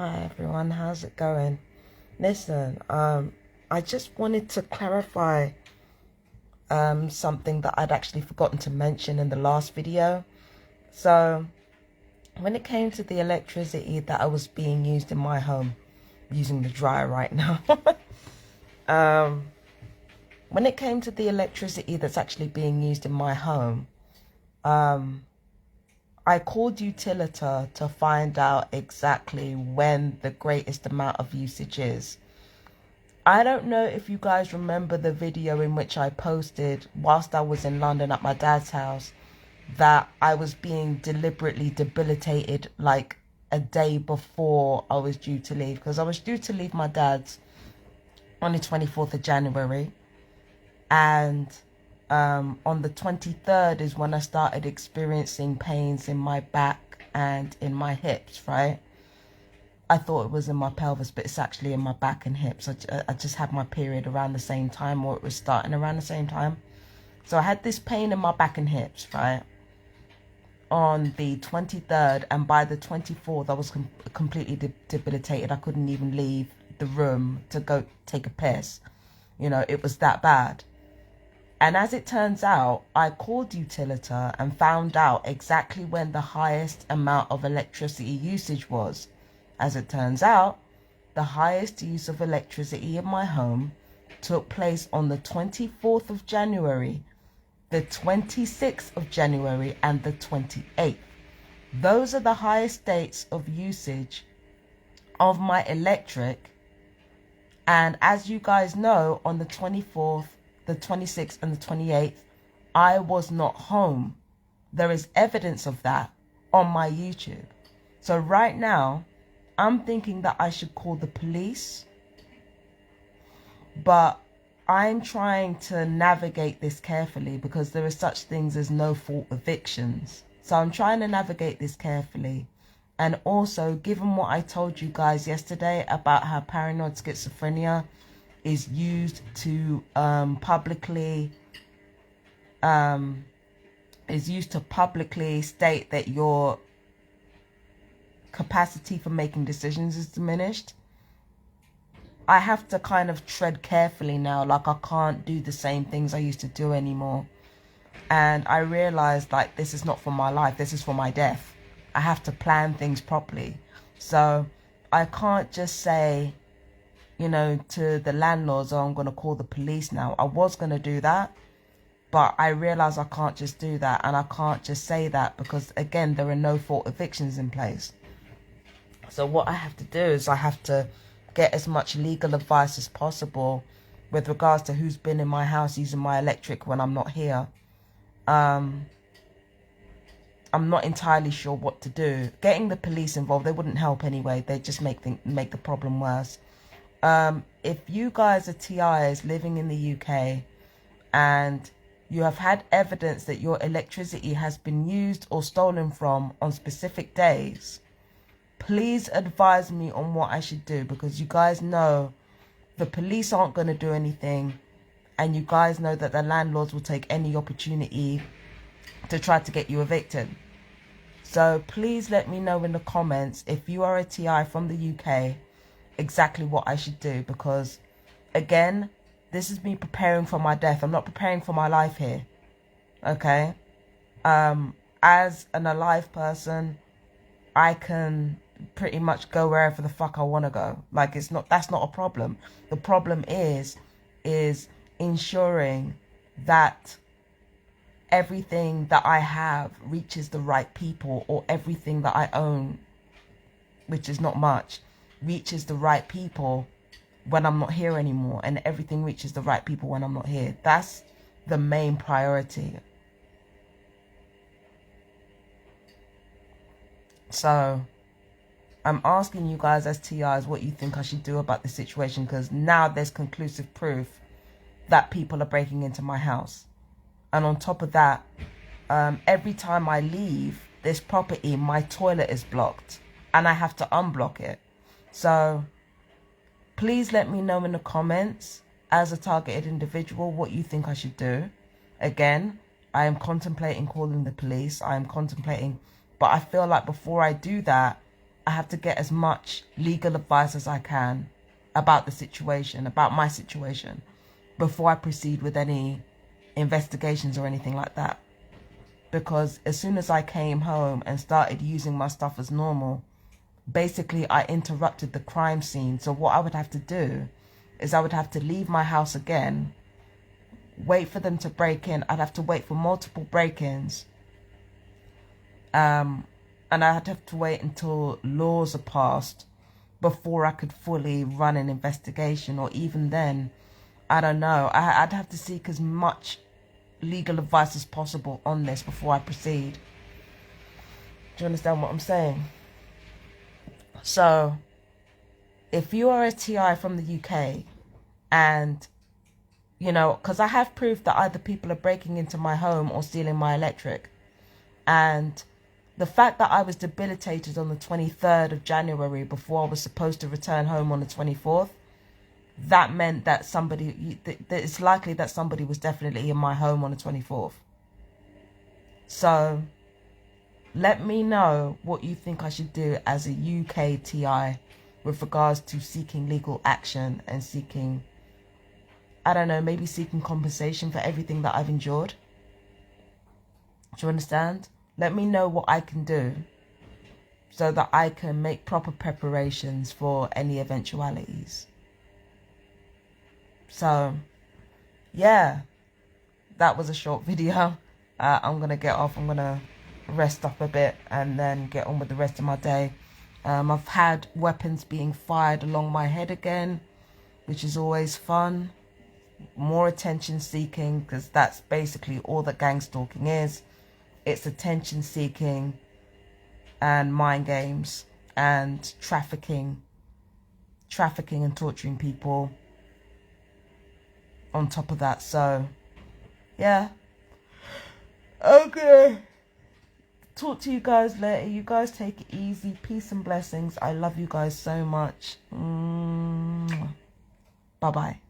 Hi everyone, how's it going? Listen, I just wanted to clarify something that I'd actually forgotten to mention in the last video. So, when it came to the electricity that I was being used in my home, using the dryer right now, when it came to the electricity that's actually being used in my home, I called Utilita to find out exactly when the greatest amount of usage is. I don't know if you guys remember the video in which I posted whilst I was in London at my dad's house that I was being deliberately debilitated like a day before I was due to leave, because I was due to leave my dad's on the 24th of January, and on the 23rd is when I started experiencing pains in my back and in my hips, right? I thought it was in my pelvis, but it's actually in my back and hips. I just had my period around the same time, or it was starting around the same time. So I had this pain in my back and hips, right? On the 23rd, and by the 24th, I was completely debilitated. I couldn't even leave the room to go take a piss. You know, it was that bad. And as it turns out, I called Utilita and found out exactly when the highest amount of electricity usage was. As it turns out, the highest use of electricity in my home took place on the 24th of January, the 26th of January, and the 28th. Those are the highest dates of usage of my electric. And as you guys know, on the 24th, the 26th, and the 28th, I was not home. There is evidence of that on my YouTube. So right now, I'm thinking that I should call the police, but I'm trying to navigate this carefully because there are such things as no-fault evictions. So I'm trying to navigate this carefully. And also, given what I told you guys yesterday about how paranoid schizophrenia is used to publicly state that your capacity for making decisions is diminished, I have to kind of tread carefully now. Like, I can't do the same things I used to do anymore. And I realized, like, this is not for my life, this is for my death. I have to plan things properly. So I can't just say, you know, to the landlords, oh, I'm going to call the police now. I was going to do that, but I realize I can't just do that. And I can't just say that because, again, there are no-fault evictions in place. So what I have to do is I have to get as much legal advice as possible with regards to who's been in my house using my electric when I'm not here. I'm not entirely sure what to do. Getting the police involved, they wouldn't help anyway. They just make the problem worse. If you guys are TIs living in the UK and you have had evidence that your electricity has been used or stolen from on specific days, please advise me on what I should do, because you guys know the police aren't going to do anything, and you guys know that the landlords will take any opportunity to try to get you evicted. So please let me know in the comments, if you are a TI from the UK, exactly what I should do, because again, this is me preparing for my death. I'm not preparing for my life here. Okay? As an alive person, I can pretty much go wherever the fuck I want to go. Like, that's not a problem. The problem is ensuring that everything that I have reaches the right people, or everything that I own, which is not much, reaches the right people when I'm not here anymore, and everything reaches the right people when I'm not here. That's the main priority. So I'm asking you guys as TIs what you think I should do about the situation, because now there's conclusive proof that people are breaking into my house. And on top of that, every time I leave this property, my toilet is blocked and I have to unblock it. So please let me know in the comments, as a targeted individual, what you think I should do. Again, I am contemplating calling the police. I am contemplating, but I feel like before I do that, I have to get as much legal advice as I can about the situation, about my situation, before I proceed with any investigations or anything like that. Because as soon as I came home and started using my stuff as normal, basically I interrupted the crime scene. So what I would have to do is I would have to leave my house again, wait for them to break in. I'd have to wait for multiple break-ins. And I'd have to wait until laws are passed before I could fully run an investigation. Or even then, I don't know. I'd have to seek as much legal advice as possible on this before I proceed. Do you understand what I'm saying? So, if you are a TI from the UK and, you know, because I have proof that either people are breaking into my home or stealing my electric. And the fact that I was debilitated on the 23rd of January before I was supposed to return home on the 24th, that meant that it's likely that somebody was definitely in my home on the 24th. So let me know what you think I should do as a UK TI with regards to seeking legal action and seeking, I don't know, maybe seeking compensation for everything that I've endured. Do you understand? Let me know what I can do so that I can make proper preparations for any eventualities. So, yeah, that was a short video. I'm going to get off. I'm going to rest up a bit and then get on with the rest of my day. I've had weapons being fired along my head again, which is always fun. More attention seeking, because that's basically all that gang stalking is. It's attention seeking and mind games and trafficking and torturing people on top of that. So yeah, okay, talk to you guys later. You guys take it easy. Peace and blessings. I love you guys so much. Bye bye.